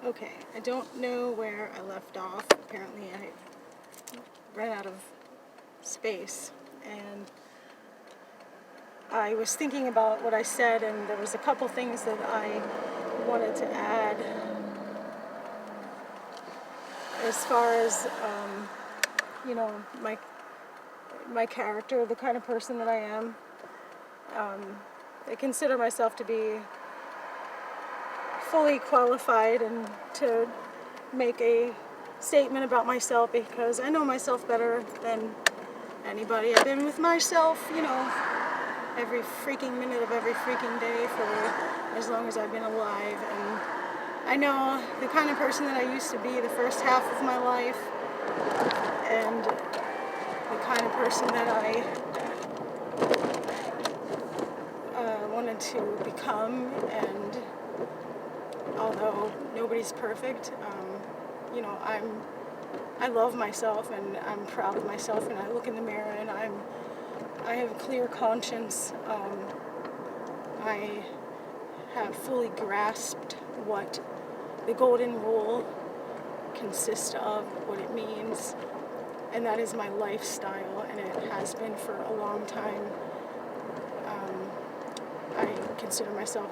Okay, I don't know where I left off. Apparently I ran out of space, and I was thinking about what I said, and there was a couple things that I wanted to add as far as, you know, my character, the kind of person that I am. I consider myself to be fully qualified and to make a statement about myself because I know myself better than anybody. I've been with myself, every freaking minute of every freaking day for as long as I've been alive, and I know the kind of person that I used to be the first half of my life and the kind of person that I wanted to become, and although nobody's perfect, I love myself and I'm proud of myself, and I look in the mirror and I have a clear conscience. I have fully grasped what the golden rule consists of, what it means, and that is my lifestyle, and it has been for a long time. I consider myself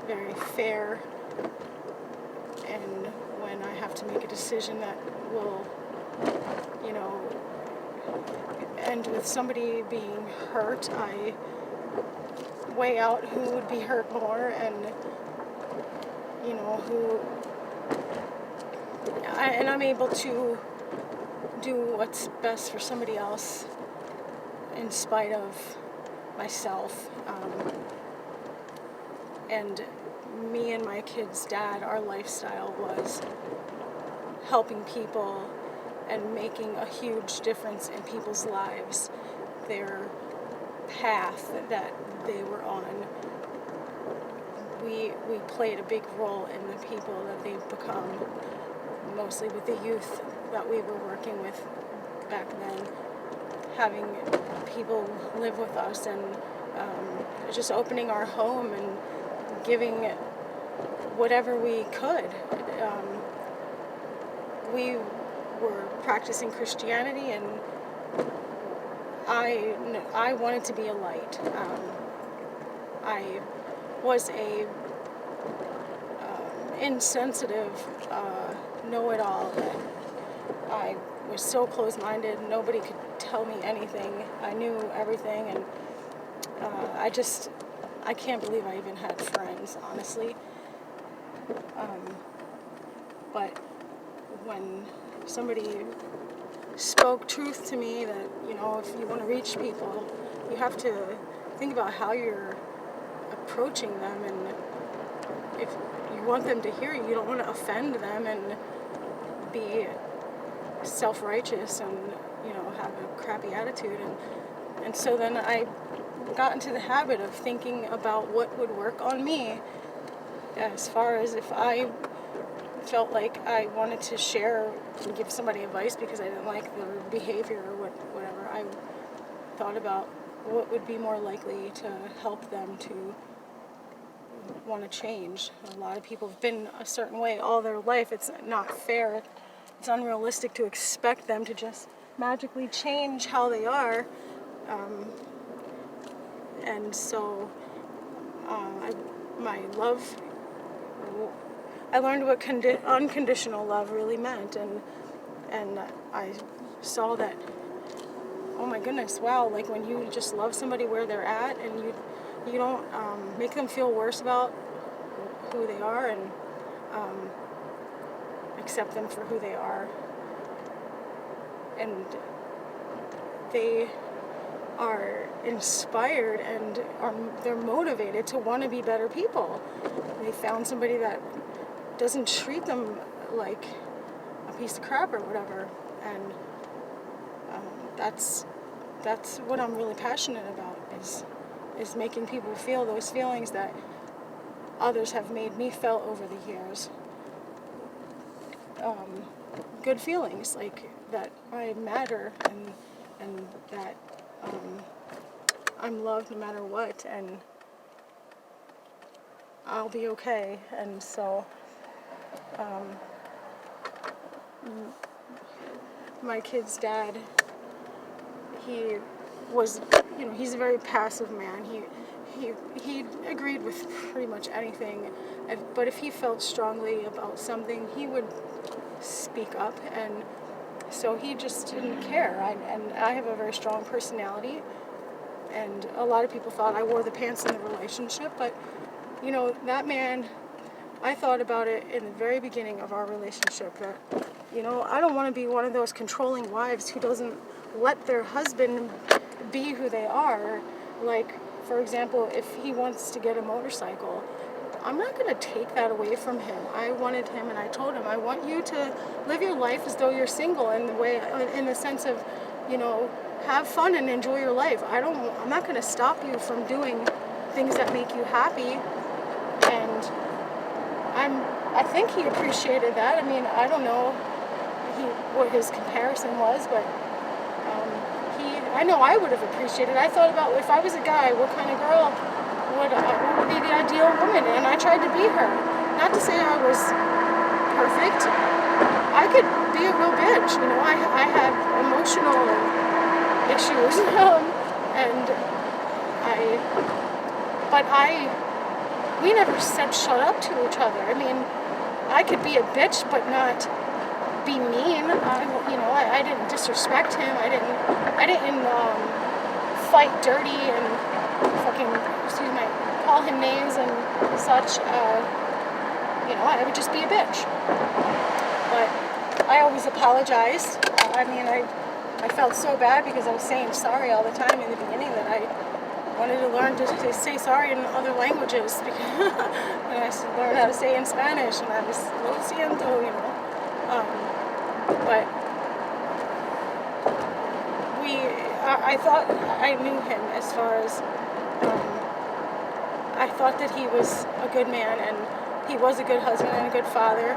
very fair, and when I have to make a decision that will, end with somebody being hurt, I weigh out who would be hurt more, and I'm able to do what's best for somebody else in spite of myself. And me and my kid's dad, our lifestyle was helping people and making a huge difference in people's lives. Their path that they were on, we played a big role in the people that they've become, mostly with the youth that we were working with back then, having people live with us, and just opening our home and giving whatever we could. We were practicing Christianity, and I wanted to be a light. I was a insensitive know-it-all. I was so close-minded. Nobody could tell me anything. I knew everything, and I can't believe I even had friends, honestly. But when somebody spoke truth to me that, if you want to reach people, you have to think about how you're approaching them, and if you want them to hear you, you don't want to offend them and be self-righteous and, have a crappy attitude. And so then I got into the habit of thinking about what would work on me, as far as if I felt like I wanted to share and give somebody advice because I didn't like their behavior or whatever. I thought about what would be more likely to help them to want to change. A lot of people have been a certain way all their life. It's not fair. It's unrealistic to expect them to just magically change how they are. And so my love, I learned what unconditional love really meant, and I saw that, oh my goodness, wow, like when you just love somebody where they're at, and you don't make them feel worse about who they are, and accept them for who they are, and they are inspired and they're motivated to want to be better people. They found somebody that doesn't treat them like a piece of crap or whatever, and that's what I'm really passionate about, is making people feel those feelings that others have made me feel over the years. Good feelings, like that I matter, and that I'm loved no matter what, and I'll be okay. And so my kid's dad, he was, he's a very passive man. He agreed with pretty much anything, but if he felt strongly about something, he would speak up, and so he just didn't care. And I have a very strong personality, and a lot of people thought I wore the pants in the relationship, but that man, I thought about it in the very beginning of our relationship that, I don't want to be one of those controlling wives who doesn't let their husband be who they are. Like, for example, if he wants to get a motorcycle, I'm not going to take that away from him. I wanted him, and I told him, I want you to live your life as though you're single in the sense of, have fun and enjoy your life. I'm not going to stop you from doing things that make you happy. And I think he appreciated that. I mean, I don't know what his comparison was, but I know I would have appreciated it. I thought about if I was a guy, what kind of girl what would be the ideal woman, and I tried to be her. Not to say I was perfect. I could be a real bitch, I have emotional issues, we never said shut up to each other. I mean, I could be a bitch, but not be mean. I didn't disrespect him. I didn't fight dirty and fucking, call him names and such. I would just be a bitch. But I always apologized. I felt so bad because I was saying sorry all the time in the beginning that I wanted to learn to say sorry in other languages because and I learned how to say in Spanish, and I was lo siento, but I thought I knew him as far as I thought that he was a good man, and he was a good husband and a good father.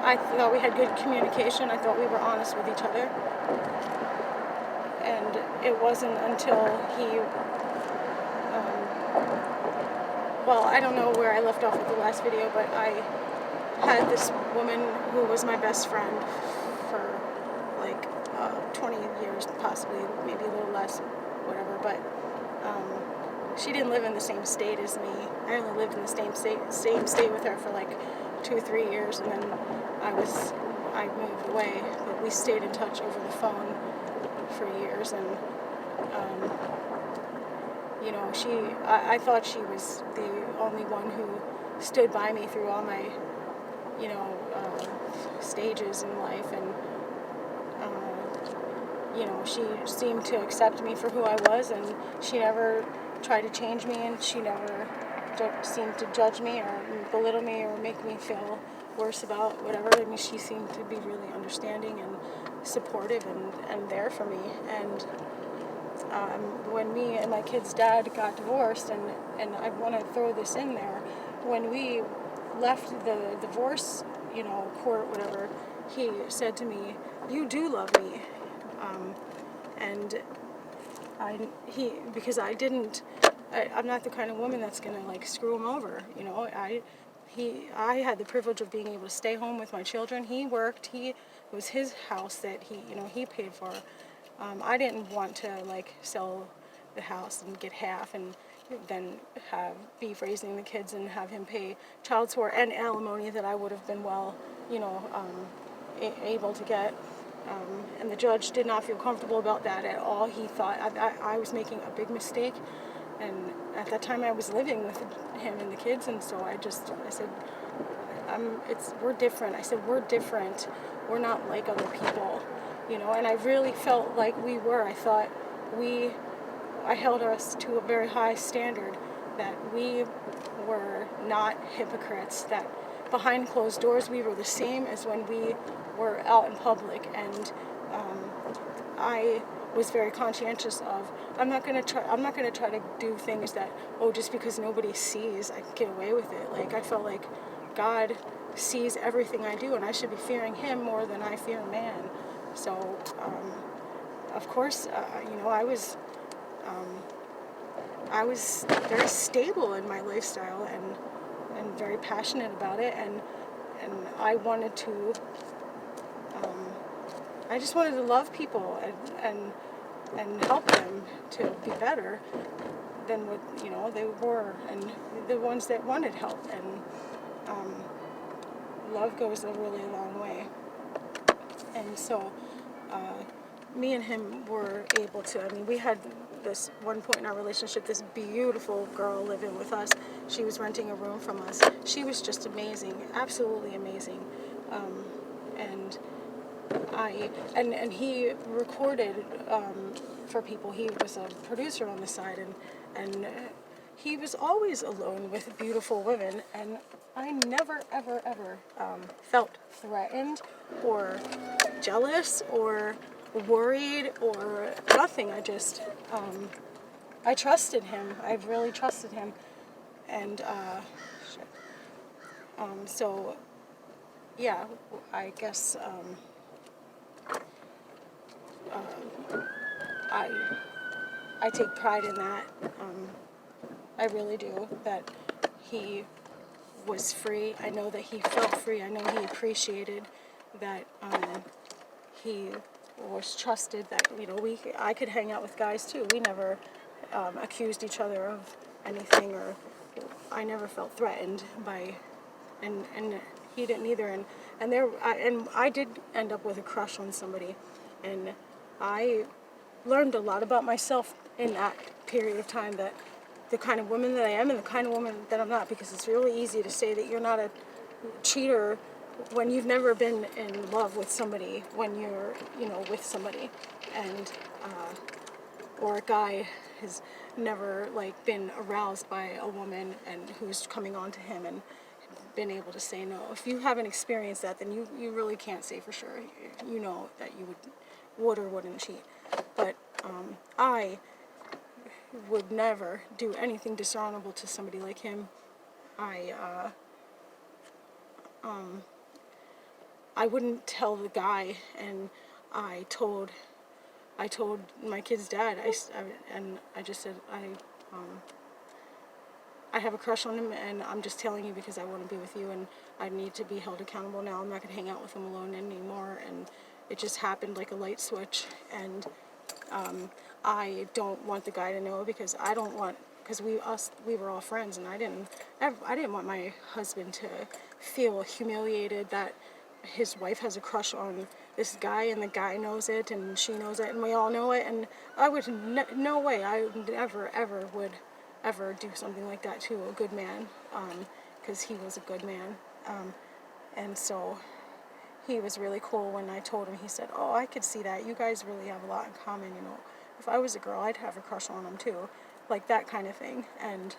I thought we had good communication. I thought we were honest with each other. And it wasn't until he, I don't know where I left off with the last video, but I had this woman who was my best friend for 20 years, possibly, maybe a little less, whatever, but she didn't live in the same state as me. I only lived in the same state with her for 2 or 3 years, and then I moved away, but we stayed in touch over the phone for years, and I thought she was the only one who stood by me through all my stages in life, and she seemed to accept me for who I was, and she never tried to change me, and she never seemed to judge me or belittle me or make me feel worse about whatever. I mean, she seemed to be really understanding and supportive and there for me. And when me and my kid's dad got divorced, and I want to throw this in there, when we left the divorce, court, whatever, he said to me, "You do love me," and because I'm not the kind of woman that's gonna screw him over, I had the privilege of being able to stay home with my children. He worked. It was his house that he paid for. I didn't want to sell the house and get half and then be raising the kids and have him pay child support and alimony that I would have been able to get. And the judge did not feel comfortable about that at all. He thought I was making a big mistake. And at that time I was living with him and the kids, and so I said, we're different. I said, we're different. We're not like other people, and I really felt like we were. I thought I held us to a very high standard, that we were not hypocrites, that behind closed doors we were the same as when we were out in public, and I was very conscientious of, I'm not gonna try to do things that, just because nobody sees, I can get away with it. I felt like God sees everything I do, and I should be fearing him more than I fear man. So, of course, I was very stable in my lifestyle, and and very passionate about it, and I wanted to, I just wanted to love people and help them to be better than what, you know, they were, and the ones that wanted help. And love goes a really long way. And so me and him were able to, I mean, we had this one point in our relationship, this beautiful girl living with us. She was renting a room from us. She was just amazing, absolutely amazing. And and he recorded for people. He was a producer on the side, and he was always alone with beautiful women, and I never, ever, ever felt threatened or jealous or worried or nothing. I just, I trusted him. I really trusted him. And so, yeah, I guess I I take pride in that. I really do. That he was free. I know that he felt free. I know he appreciated that he was trusted. That, you know, I could hang out with guys too. We never accused each other of anything, or I never felt threatened by, and he didn't either. And I did end up with a crush on somebody, and I learned a lot about myself in that period of time, that the kind of woman that I am and the kind of woman that I'm not, because it's really easy to say that you're not a cheater when you've never been in love with somebody, when you're, you know, with somebody, and or a guy has never like been aroused by a woman and who's coming on to him and been able to say no. If you haven't experienced that, then you really can't say for sure. You know that you would or wouldn't cheat. But I would never do anything dishonorable to somebody like him. I wouldn't tell the guy, and I told my kid's dad. I just said I have a crush on him, and I'm just telling you because I want to be with you, and I need to be held accountable now. I'm not going to hang out with him alone anymore. And it just happened like a light switch, and I don't want the guy to know, because I don't want, because we were all friends, and I didn't want my husband to feel humiliated that his wife has a crush on this guy, and the guy knows it, and she knows it, and we all know it. And I would no way I never ever would ever do something like that to a good man, because he was a good man. And so he was really cool when I told him. He said, "Oh, I could see that. You guys really have a lot in common, you know. If I was a girl, I'd have a crush on him too." Like that kind of thing. And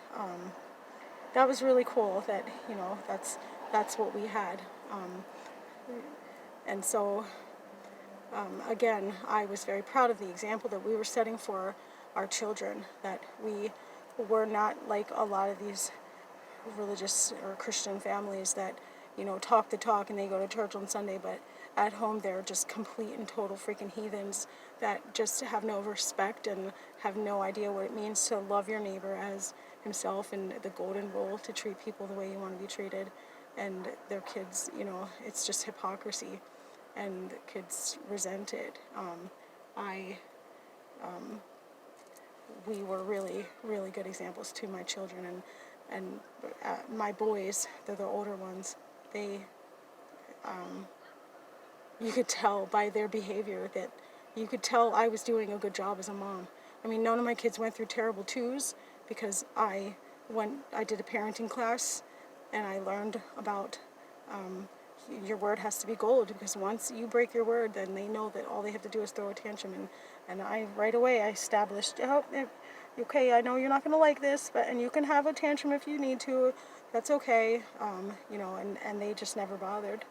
that was really cool that, you know, that's what we had. And so, again, I was very proud of the example that we were setting for our children, that we were not like a lot of these religious or Christian families that, you know, talk the talk and they go to church on Sunday, but at home they're just complete and total freaking heathens that just have no respect and have no idea what it means to love your neighbor as himself, and the golden rule to treat people the way you want to be treated. And their kids, you know, it's just hypocrisy, and the kids resent it. We were really, really good examples to my children, and my boys, they're the older ones, they, you could tell by their behavior that you could tell I was doing a good job as a mom. I mean, none of my kids went through terrible twos, because I did a parenting class, and I learned about your word has to be gold, because once you break your word, then they know that all they have to do is throw a tantrum. And I right away I established, okay, I know you're not going to like this, and you can have a tantrum if you need to. That's okay, you know. And they just never bothered.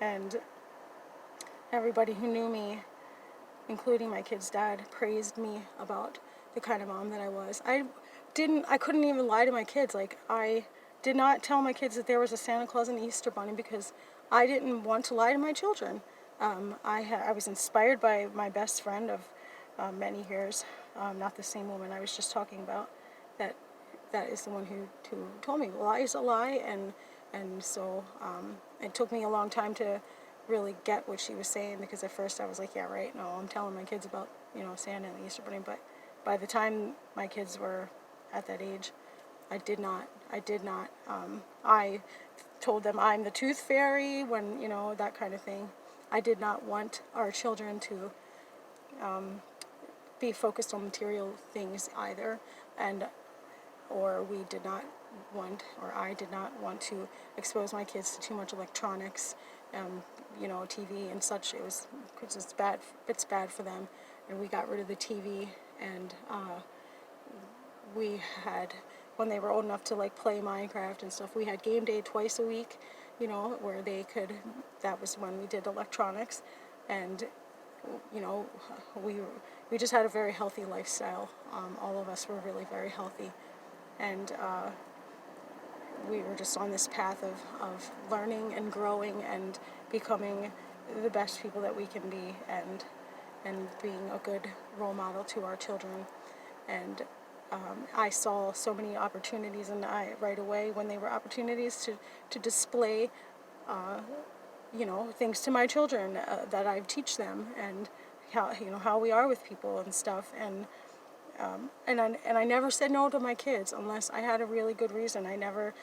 And everybody who knew me, including my kid's dad, praised me about the kind of mom that I was. I couldn't even lie to my kids. Like, I did not tell my kids that there was a Santa Claus and Easter Bunny, because I didn't want to lie to my children. I was inspired by my best friend of many years, not the same woman I was just talking about, that that is the one who told me, lie is a lie, and so it took me a long time to really get what she was saying, because at first I was like, yeah, right, no, I'm telling my kids about, Santa and the Easter Bunny, but by the time my kids were at that age, I did not, I told them I'm the tooth fairy when, that kind of thing. I did not want our children to be focused on material things either, and or we did not want, or I did not want to expose my kids to too much electronics, TV and such. It was, because it's bad for them, and we got rid of the TV, and we had, when they were old enough to like play Minecraft and stuff, we had game day twice a week, where they could, that was when we did electronics, and you know, we just had a very healthy lifestyle. All of us were really very healthy, and we were just on this path of learning and growing and becoming the best people that we can be, and being a good role model to our children. And I saw so many opportunities, and I right away, when they were opportunities to display things to my children, that I teach them, and how we are with people and stuff, and I never said no to my kids unless I had a really good reason. I never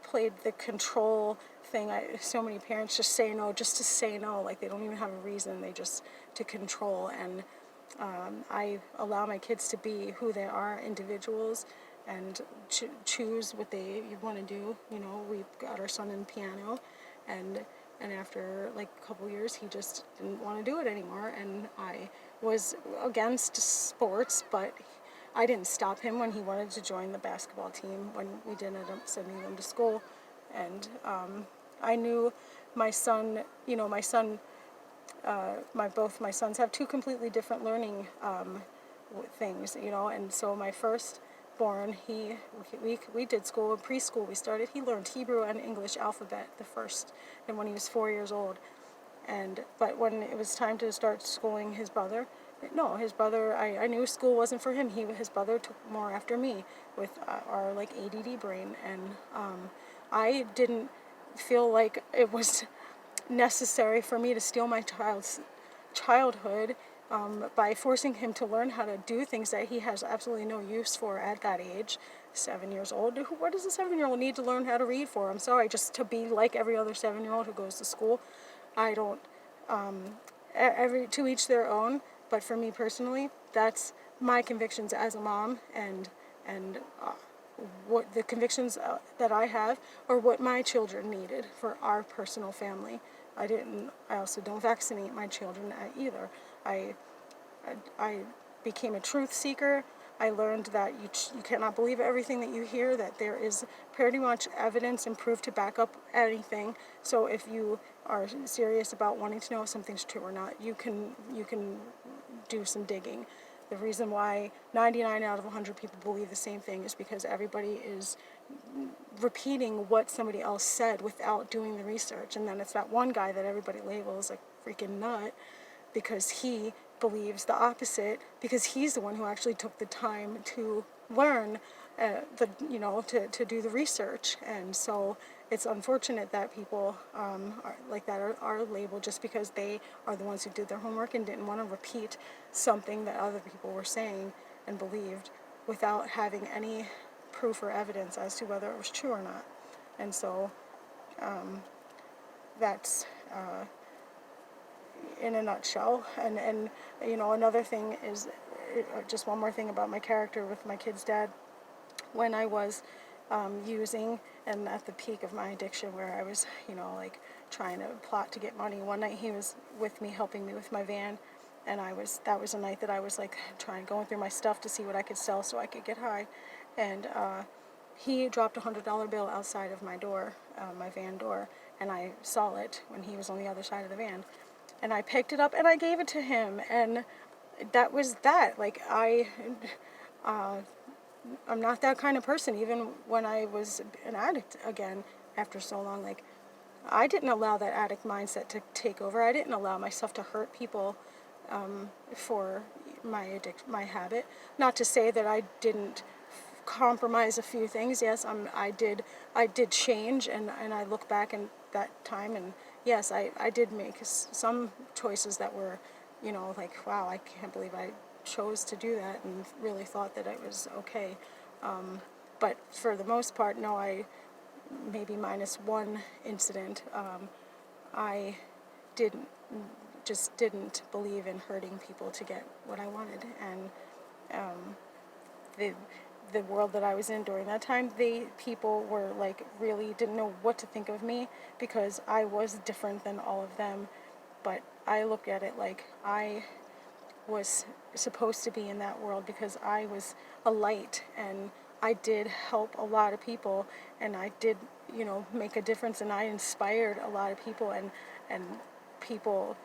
played the control thing. So many parents just say no just to say no, like they don't even have a reason. They just to control, and I allow my kids to be who they are, individuals, and choose what they want to do. We got our son in piano, and after like a couple years, he just didn't want to do it anymore, and I was against sports, but I didn't stop him when he wanted to join the basketball team, when we did end up sending him to school. And I knew my son, both my sons have two completely different learning things, and so my firstborn, we did school in preschool. He learned Hebrew and English alphabet the first, and when he was 4 years old. But when it was time to start schooling his brother, I knew school wasn't for him. His brother took more after me with our like ADD brain, and I didn't feel like it was necessary for me to steal my child's childhood by forcing him to learn how to do things that he has absolutely no use for at that age, 7 years old. What does a 7-year-old need to learn how to read for? I'm sorry, just to be like every other 7-year-old who goes to school. I don't, to each their own, but for me personally, that's my convictions as a mom, and what the convictions that I have are what my children needed for our personal family. I also don't vaccinate my children either. I became a truth seeker. I learned that you cannot believe everything that you hear, that there is pretty much evidence and proof to back up anything. So if you are serious about wanting to know if something's true or not, you can do some digging. The reason why 99 out of 100 people believe the same thing is because everybody is repeating what somebody else said without doing the research. And then it's that one guy that everybody labels like freaking nut because he believes the opposite, because he's the one who actually took the time to learn to do the research. And so it's unfortunate that people are labeled just because they are the ones who did their homework and didn't want to repeat something that other people were saying and believed without having any proof or evidence as to whether it was true or not. And so that's in a nutshell. And another thing is, just one more thing about my character with my kid's dad. When I was using, and at the peak of my addiction, where I was trying to plot to get money, one night he was with me, helping me with my van, and that was a night that I was going through my stuff to see what I could sell so I could get high, and he dropped a $100 bill outside of my door, my van door, and I saw it when he was on the other side of the van, and I picked it up and I gave it to him, and that was that. I'm not that kind of person. Even when I was an addict again after so long, I didn't allow that addict mindset to take over. I didn't allow myself to hurt people for my habit. Not to say that I didn't compromise a few things. Yes, I did change, and I look back in that time, and yes, I did make some choices that were, like, wow, I can't believe I chose to do that, and really thought that it was okay. But for the most part, no, maybe minus one incident, I didn't didn't believe in hurting people to get what I wanted, and the the world that I was in during that time, people were like really didn't know what to think of me because I was different than all of them. But I look at it like I was supposed to be in that world because I was a light, and I did help a lot of people, and I did, make a difference, and I inspired a lot of people, and people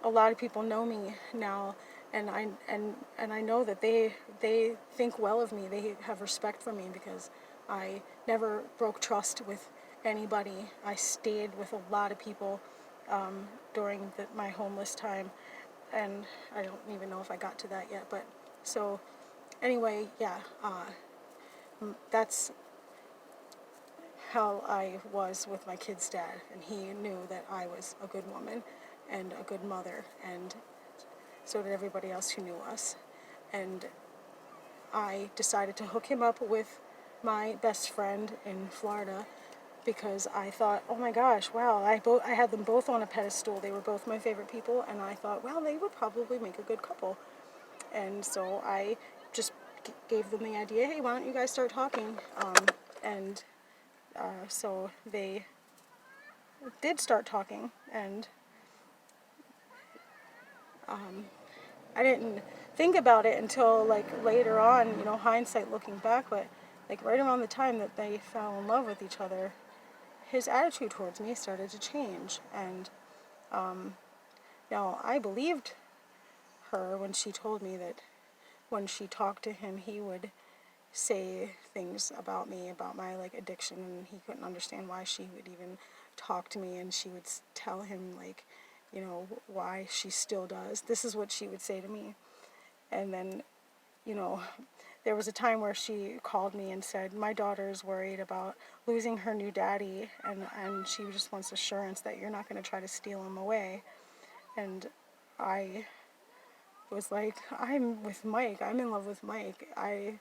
a lot of people know me now, and I know that they think well of me. They have respect for me because I never broke trust with anybody. I stayed with a lot of people during my homeless time, and I don't even know if I got to that yet. But so anyway, yeah, that's how I was with my kid's dad, and he knew that I was a good woman and a good mother, and so did everybody else who knew us. And I decided to hook him up with my best friend in Florida because I thought, oh my gosh, wow, I had them both on a pedestal. They were both my favorite people, and I thought, well, they would probably make a good couple. And so I just gave them the idea, hey, why don't you guys start talking? And so they did start talking, and I didn't think about it until like later on, hindsight looking back, but like right around the time that they fell in love with each other, his attitude towards me started to change. And now I believed her when she told me that when she talked to him, he would say things about me, about my like addiction, and he couldn't understand why she would even talk to me, and she would tell him like, why she still does. This is what she would say to me. And then, you know, there was a time where she called me and said, my daughter's worried about losing her new daddy, and she just wants assurance that you're not going to try to steal him away. And I was like, I'm with Mike. I'm in love with Mike. I'm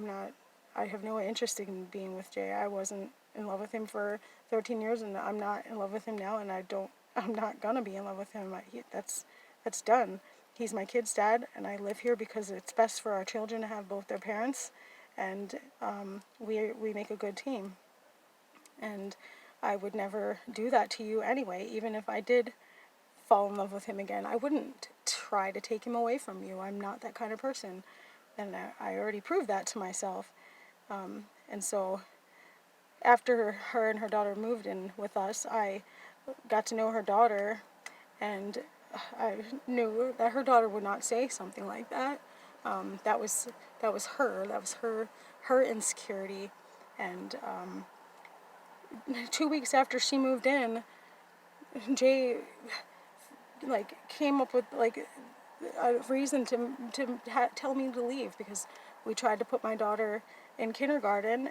not, I have no interest in being with Jay. I wasn't in love with him for 13 years, and I'm not in love with him now, and I'm not gonna be in love with him. That's done. He's my kid's dad, and I live here because it's best for our children to have both their parents, and we make a good team. And I would never do that to you anyway, even if I did fall in love with him again. I wouldn't try to take him away from you. I'm not that kind of person. And I already proved that to myself. And so after her and her daughter moved in with us, I got to know her daughter, and I knew that her daughter would not say something like that. That was her. That was her insecurity. And 2 weeks after she moved in, Jay like came up with like a reason to tell me to leave, because we tried to put my daughter in kindergarten,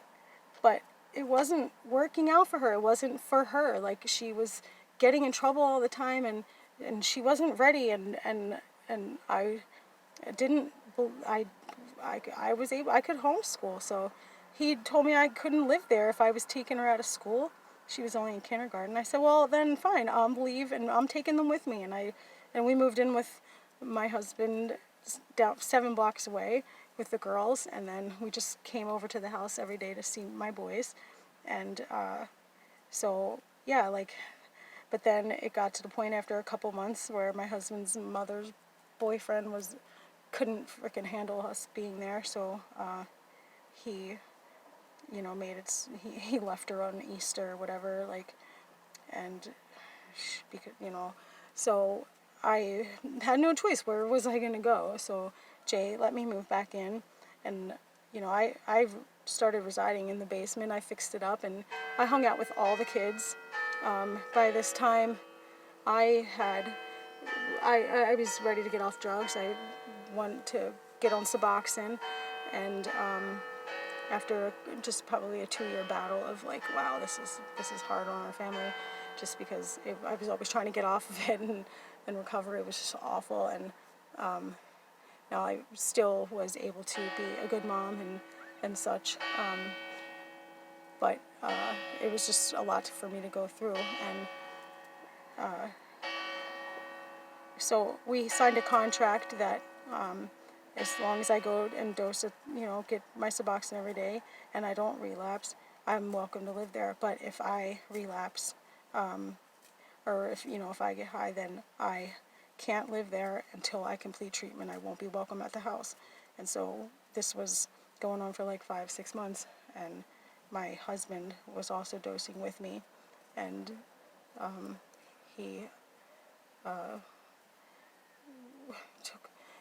but it wasn't working out for her. It wasn't for her. Like, she was getting in trouble all the time, and she wasn't ready, and I didn't I was able, I could homeschool. So he told me I couldn't live there if I was taking her out of school. She was only in kindergarten. I said, well, then fine, I'll leave, and I'm taking them with me. And we moved in with my husband down 7 blocks away with the girls, and then we just came over to the house every day to see my boys. And so yeah, like, but then it got to the point after a couple months where my husband's mother's boyfriend couldn't freaking handle us being there, so he made it. He left her on Easter or whatever, like, and because so I had no choice. Where was I gonna go? So Jay let me move back in, and I started residing in the basement. I fixed it up, and I hung out with all the kids. By this time, I was ready to get off drugs. I wanted to get on Suboxone, and after just probably a 2-year battle of like, wow, this is hard on our family, just because I was always trying to get off of it and recover. It was just awful, and now I still was able to be a good mom and such, but it was just a lot for me to go through, and so we signed a contract that as long as I go and dose it, get my Suboxone every day, and I don't relapse, I'm welcome to live there. But if I relapse, or if I get high, then I can't live there until I complete treatment. I won't be welcome at the house. And so this was going on for like 5-6 months, and my husband was also dosing with me, and he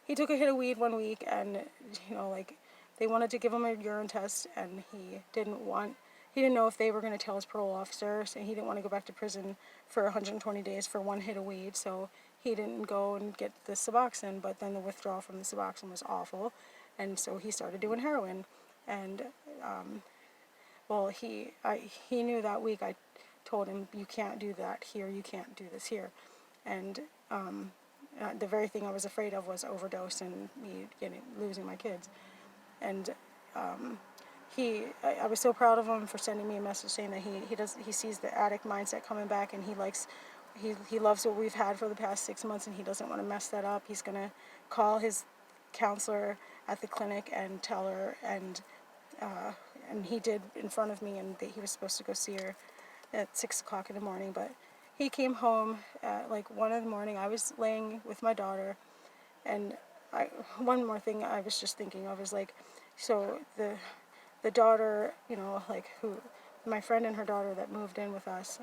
he took a hit of weed one week, and like, they wanted to give him a urine test, and he didn't know if they were going to tell his parole officer, and he didn't want to go back to prison for 120 days for one hit of weed, so he didn't go and get the Suboxone. But then the withdrawal from the Suboxone was awful, and so he started doing heroin. And well, he knew that week. I told him, you can't do that here, you can't do this here. And the very thing I was afraid of was overdose and me losing my kids. And I was so proud of him for sending me a message saying that he sees the addict mindset coming back, and he loves what we've had for the past 6 months, and he doesn't want to mess that up. He's gonna call his counselor at the clinic and tell her, and he did in front of me, and he was supposed to go see her at 6 o'clock in the morning, but he came home at like 1 in the morning. I was laying with my daughter, and one more thing I was just thinking of is like, so the daughter, like, who, my friend and her daughter that moved in with us,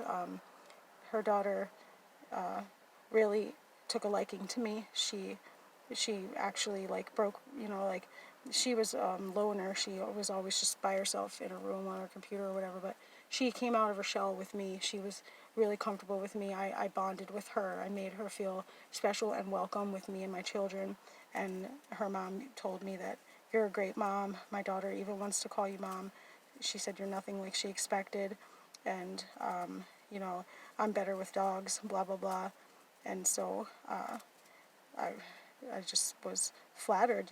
her daughter really took a liking to me. She actually like broke, like, she was loner. She was always just by herself in a room on her computer or whatever, but she came out of her shell with me. She was really comfortable with me. I bonded with her. I made her feel special and welcome with me and my children. And her mom told me that, you're a great mom. My daughter even wants to call you mom. She said, you're nothing like she expected. And, I'm better with dogs, blah, blah, blah. And so I just was flattered,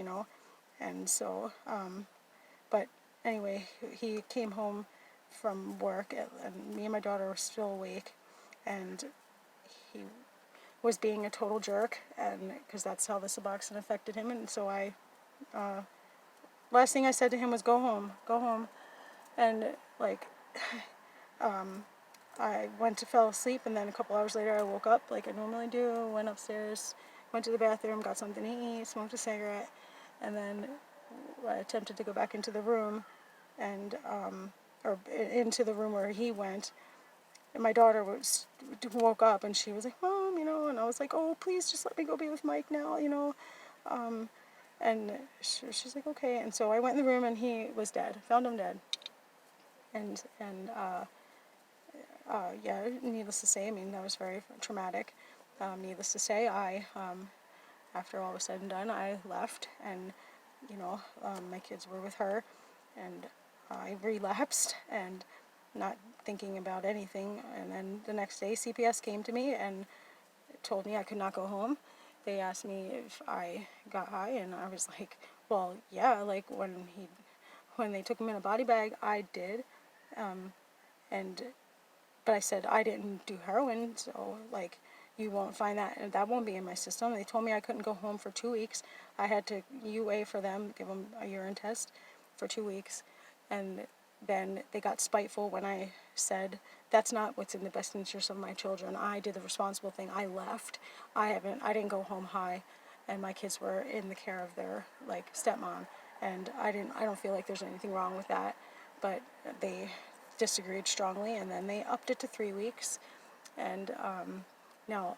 And so, but anyway, he came home from work, and me and my daughter were still awake, and he was being a total jerk, and because that's how the Suboxone affected him. And so last thing I said to him was, go home, and like, I fell asleep, and then a couple hours later I woke up like I normally do, went upstairs, went to the bathroom, got something to eat, smoked a cigarette, and then I attempted to go back into the room, and or into the room where he went, and my daughter woke up, and she was like, Mom, and I was like, oh, please just let me go be with Mike now, and she's like, okay. And so I went in the room, and he was dead. Found him dead. And yeah, needless to say, I mean, that was very traumatic. Needless to say, after all was said and done, I left, and my kids were with her, and I relapsed, and not thinking about anything. And then the next day, CPS came to me and told me I could not go home. They asked me if I got high, and I was like, well, yeah, like when they took him in a body bag, I did, but I said I didn't do heroin, so like, you won't find that won't be in my system. They told me I couldn't go home for 2 weeks. I had to UA for them, give them a urine test for 2 weeks, and then they got spiteful when I said, that's not what's in the best interest of my children. I did the responsible thing. I left. I didn't go home high, and my kids were in the care of their like stepmom, and I don't feel like there's anything wrong with that, but they disagreed strongly, and then they upped it to 3 weeks. And now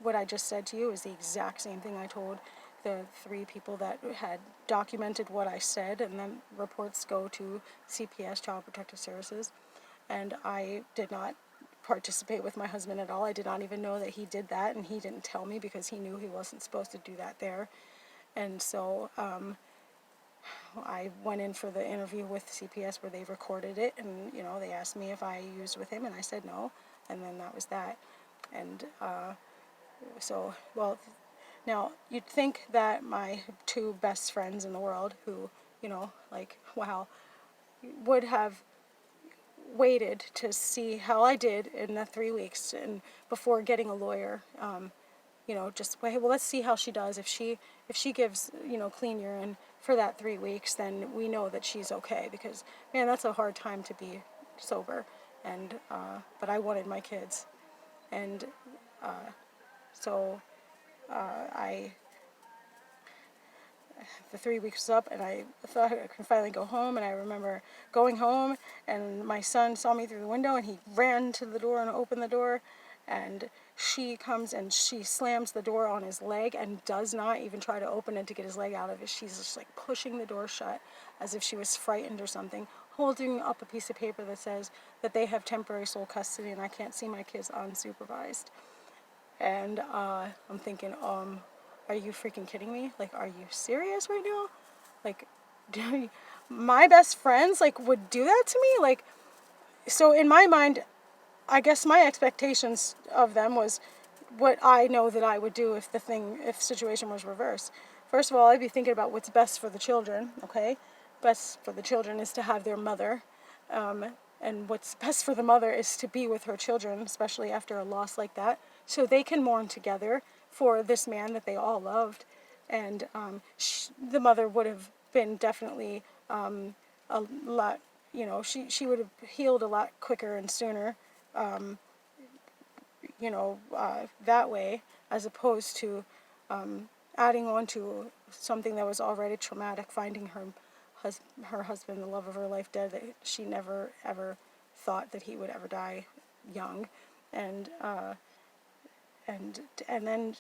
what I just said to you is the exact same thing I told the 3 people that had documented what I said, and then reports go to CPS, Child Protective Services, and I did not participate with my husband at all. I did not even know that he did that, and he didn't tell me because he knew he wasn't supposed to do that there. And so I went in for the interview with CPS where they recorded it, and they asked me if I used with him, and I said no, and then that was that. And so, well, now you'd think that my two best friends in the world, who like, wow, would have waited to see how I did in the 3 weeks and before getting a lawyer. Just well, let's see how she does. If she gives clean urine for that 3 weeks, then we know that she's okay. Because man, that's a hard time to be sober. And but I wanted my kids, and so I the 3 weeks was up, and I thought I could finally go home. And I remember going home, and my son saw me through the window, and he ran to the door and opened the door, and she comes and she slams the door on his leg and does not even try to open it to get his leg out of it. She's just like pushing the door shut as if she was frightened or something, holding up a piece of paper that says that they have temporary sole custody and I can't see my kids unsupervised. And I'm thinking, are you freaking kidding me? Like, are you serious right now? Like, my best friends, like, would do that to me? Like, so in my mind, I guess my expectations of them was what I know that I would do if the situation was reversed. First of all, I'd be thinking about what's best for the children, okay? Best for the children is to have their mother. And what's best for the mother is to be with her children, especially after a loss like that, so they can mourn together for this man that they all loved. And the mother would have been definitely a lot, she would have healed a lot quicker and sooner, that way, as opposed to adding on to something that was already traumatic, finding her husband, the love of her life, dead. That she never ever thought that he would ever die young, and and then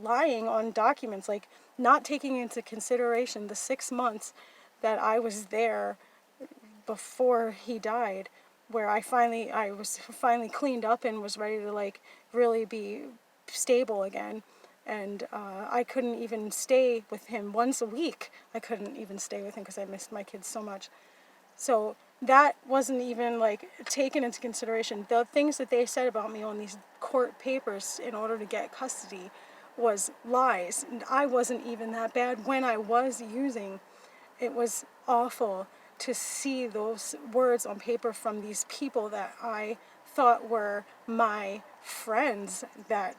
lying on documents, like not taking into consideration the 6 months that I was there before he died, where I was finally cleaned up and was ready to like really be stable again. And I couldn't even stay with him once a week. I couldn't even stay with him because I missed my kids so much. So that wasn't even like taken into consideration. The things that they said about me on these court papers in order to get custody was lies. And I wasn't even that bad when I was using. It was awful to see those words on paper from these people that I thought were my friends, that,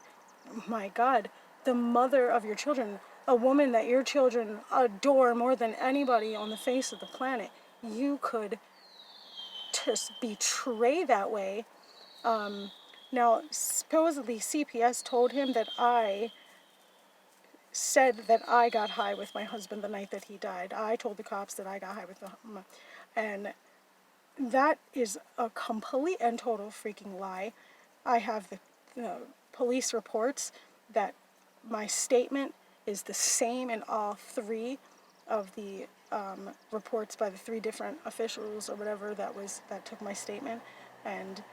my God, the mother of your children, a woman that your children adore more than anybody on the face of the planet, you could just betray that way. Now, supposedly CPS told him that I said that I got high with my husband the night that he died. I told the cops that I got high with him. And that is a complete and total freaking lie. I have the police reports that my statement is the same in all three of the reports by the three different officials or whatever that took my statement, and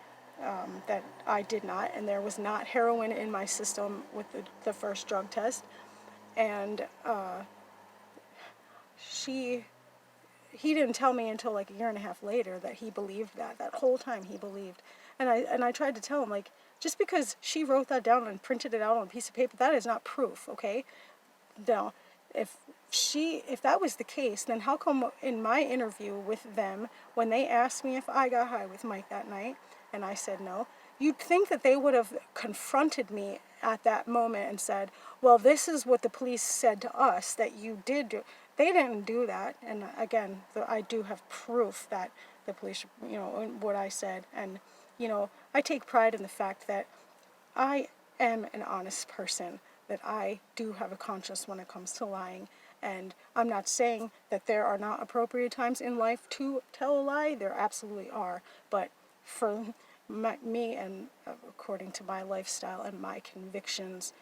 that I did not, and there was not heroin in my system with the first drug test. And he didn't tell me until like a year and a half later that he believed that whole time he believed. And I tried to tell him, like, just because she wrote that down and printed it out on a piece of paper, that is not proof, okay? Now, if that was the case, then how come in my interview with them, when they asked me if I got high with Mike that night, and I said no, you'd think that they would have confronted me at that moment and said, well, this is what the police said to us that you did do. They didn't do that. And again, I do have proof that the police, what I said. And, I take pride in the fact that I am an honest person, that I do have a conscience when it comes to lying. And I'm not saying that there are not appropriate times in life to tell a lie. There absolutely are. But for me, and according to my lifestyle and my convictions,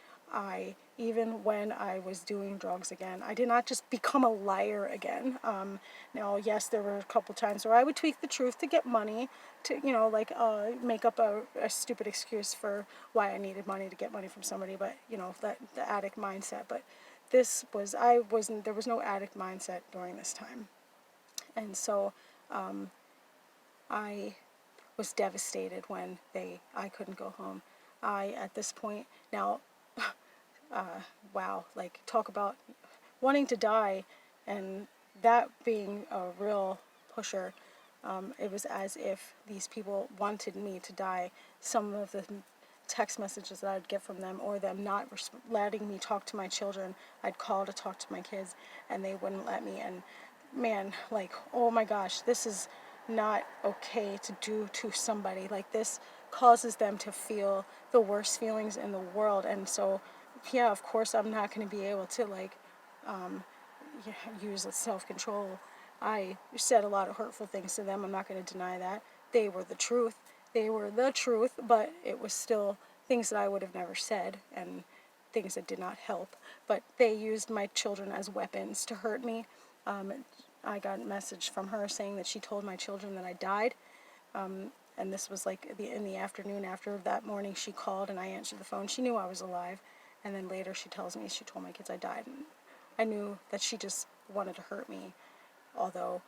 even when I was doing drugs again, I did not just become a liar again. Now, yes, there were a couple times where I would tweak the truth to get money, to, make up a stupid excuse for why I needed money to get money from somebody, but, that the addict mindset. But there was no addict mindset during this time. And so I was devastated when I couldn't go home. At this point, now, wow, like, talk about wanting to die, and that being a real pusher. It was as if these people wanted me to die. Some of the text messages that I'd get from them, or them not letting me talk to my children. I'd call to talk to my kids, and they wouldn't let me. And man, like, oh my gosh, this is not okay to do to somebody. Like, this causes them to feel the worst feelings in the world. And so, yeah, of course, I'm not going to be able to, like, use self-control. I said a lot of hurtful things to them. I'm not going to deny that. They were the truth. They were the truth, but it was still things that I would have never said, and things that did not help. But they used my children as weapons to hurt me. I got a message from her saying that she told my children that I died. And this was like in the afternoon after that morning. She called and I answered the phone. She knew I was alive. And then later she tells me she told my kids I died. And I knew that she just wanted to hurt me. Although,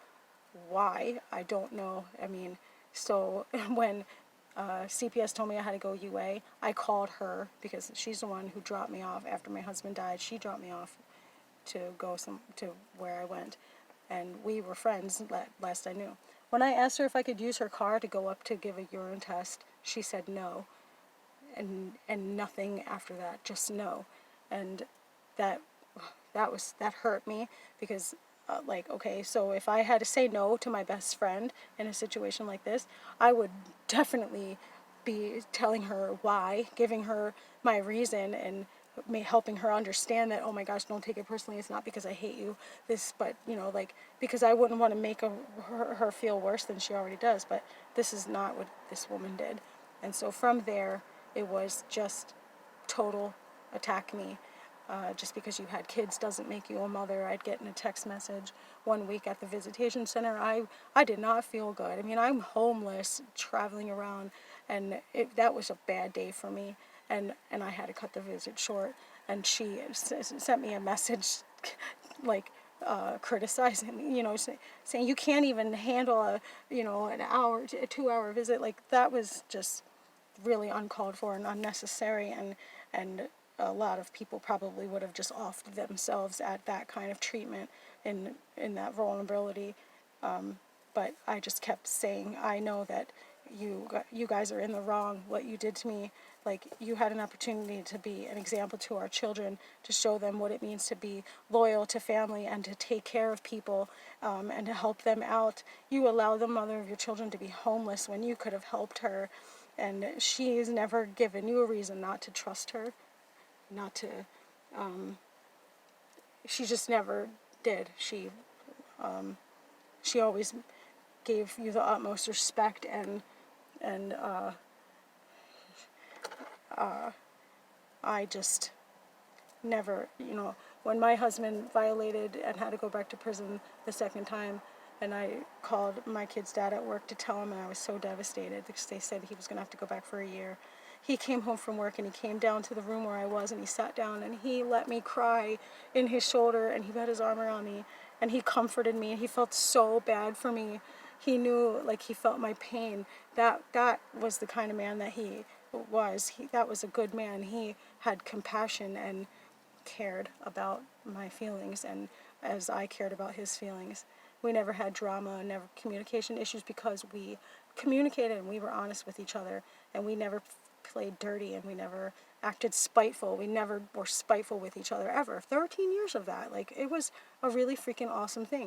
why? I don't know. I mean, so when CPS told me I had to go UA, I called her because she's the one who dropped me off after my husband died. She dropped me off to go to where I went. And we were friends last I knew. When I asked her if I could use her car to go up to give a urine test, she said no. And nothing after that, just no. And that hurt me because like, okay, so if I had to say no to my best friend in a situation like this, I would definitely be telling her why, giving her my reason, and helping her understand that, oh my gosh, don't take it personally, it's not because I hate you, but like, because I wouldn't want to make her feel worse than she already does. But this is not what this woman did. And so from there, it was just total attack me. Just because you had kids doesn't make you a mother. I'd get in a text message one week at the visitation center. I did not feel good. I mean, I'm homeless, traveling around, and that was a bad day for me. And I had to cut the visit short. And she sent me a message, like, criticizing me, saying you can't even handle an hour, a 2 hour visit. Like, that was just really uncalled for and unnecessary, and a lot of people probably would have just offed themselves at that kind of treatment in that vulnerability. But I just kept saying, I know that you guys are in the wrong. What you did to me, like, you had an opportunity to be an example to our children, to show them what it means to be loyal to family and to take care of people, and to help them out. You allow the mother of your children to be homeless when you could have helped her. And she's never given you a reason not to trust her, not to, she just never did. She always gave you the utmost respect, and I just never, when my husband violated and had to go back to prison the second time, and I called my kid's dad at work to tell him, and I was so devastated because they said he was going to have to go back for a year. He came home from work and he came down to the room where I was, and he sat down and he let me cry in his shoulder, and he put his arm around me and he comforted me, and he felt so bad for me. He knew, like, he felt my pain. That was the kind of man that he was. That was a good man. He had compassion and cared about my feelings, and as I cared about his feelings. We never had drama, never communication issues, because we communicated and we were honest with each other, and we never played dirty, and we never acted spiteful. We never were spiteful with each other ever. 13 years of that. Like, it was a really freaking awesome thing.